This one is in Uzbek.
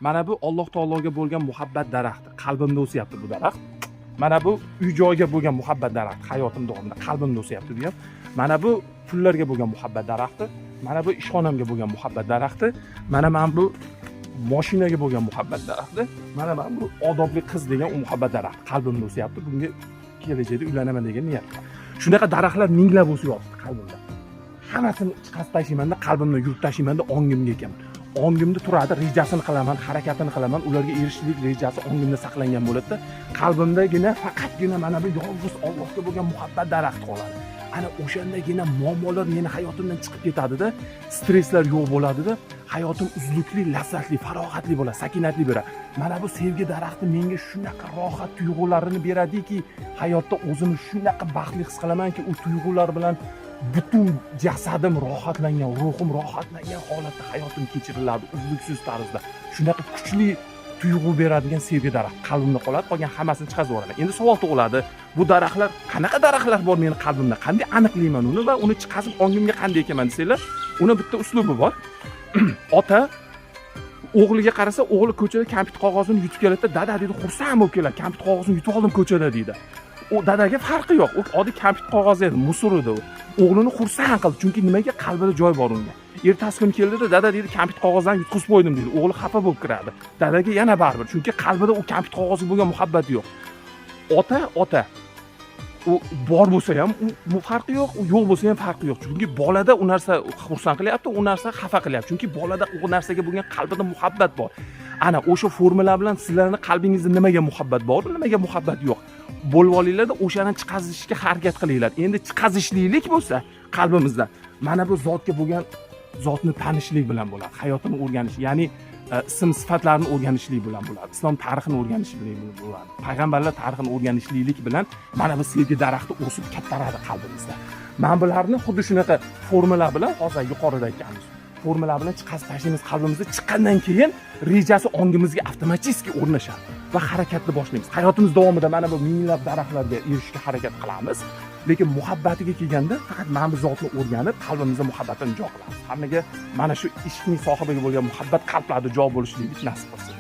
Mana bu Alloh taologa bo'lgan muhabbat daraxti. Qalbimda o'syapti bu daraxt. Mana bu uy-joyga bo'lgan muhabbat daraxti. Hayotim davomida qalbimda o'syapti bu ham. Mana bu pullarga bo'lgan muhabbat daraxti. Mana bu ishxonamga bo'lgan muhabbat daraxti. Mana bu mashinaga bo'lgan muhabbat daraxti. Mana bu odobli qiz degan u muhabbat daraxti qalbimda o'syapti. Bunga kelajakda uylanaman degan niyat bor. Shunaqa daraxtlar minglab o'syapti qalbimda. Hammasini chiqarib tashlayman-da, qalbimda yurib tashlayman-da, ongimga ekaman. Ongimda turadi, rejasini qilaman, harakatini qilaman, ularga erishishlik rejasi ongimda saqlangan bo'ladi-da, qalbimdagina faqatgina mana bu yolg'iz Allohga bo'lgan muhabbat daraxti qoladi. Ana o'shandagina muammolar meni hayotimdan chiqib ketadi-da, stresslar yo'q bo'ladi-da, hayotim uzluqli, lazzatli, farog'atli bo'ladi, sakinatli bo'ladi. Mana bu sevgi daraxti menga shunaqa rohat tuyg'ularini beradiki, hayotda o'zimni shunaqa baxtli his qilamanki, u tuyg'ular bilan butun jasadim rohatlangan, ruhim rohatlangan holatda hayotim kechiriladi uzluksiz tarzda. Shunaqa kuchli tuyg'u beradigan sevgi daraxti qalbimda qoladi, qolgan hammasini chiqarib yuboraman. Endi savol tug'iladi, bu daraxtlar, qanaqa daraxtlar bor meni qalbimda? Qanday aniqlayman uni va uni chiqazib ongimga qanday ekaman desanglar, uni bitta uslubi bor. Ota o'g'liga qarasa, o'g'li ko'chada kampit qog'ozini yutib keladi, dada deydi, xursand bo'lib keladi, kampit qog'ozini yutib oldim ko'chada deydi. U dadaga farqi yo'q. U oddiy kampit qog'oz edi, musur edi u. O'g'lini xursand qildi, chunki nimaga qalbida joy bor unga. Ertasi kuni keldida, dada deydi, kampit qog'ozdan yutqizib qo'ydim deydi. O'g'li xafa bo'lib kiradi. Dadaga yana baribir, chunki qalbida u kampit qog'ozga bo'lgan muhabbat yo'q. Ota u bor bo'lsa ham u farqi yo'q, u yo'q bo'lsa ham farqi yo'q. Chunki bolada u narsa xursand qilyapti, u narsa xafa qilyapti. Chunki bolada u narsaga bo'lgan qalbida muhabbat bor. Ana o'sha formula bilan sizlarning qalbingizda nimaga muhabbat bor, nimaga muhabbat yo'q. Bo'lib olinglar-da, o'shani chiqazishga harakat qilinglar. Endi chiqazishlik bo'lsa qalbimizda mana bu zotga bo'lgan zotni tanishlik bilan bo'ladi. Hayotini o'rganish, ya'ni ism sifatlarini o'rganishlik bilan bo'ladi. Islom tarixini o'rganishlik bilan bo'ladi. Payg'ambarlar tarixini o'rganishlik bilan mana bu sevgi daraxti o'sib kattaradi qalbimizda. Mana bularni xuddi shunaqa formula bilan hozir yuqorida aytganimiz formula bilan chiqazib tashlaymiz qalbimizda. Chiqqandan keyin rejasi ongimizga avtomatik o'rnashadi va harakatni boshlaymiz. Hayotimiz davomida mana bu minglab daraxtlarga erishishga harakat qilamiz. Lekin muhabbatiga kelganda faqat mana bu zotni o'rganib, qalbimizda muhabbatni jo qilamiz. Hammaga mana shu ishning sohibiga bo'lgan muhabbat qalblarda jo bo'lishligi nasib qilsin.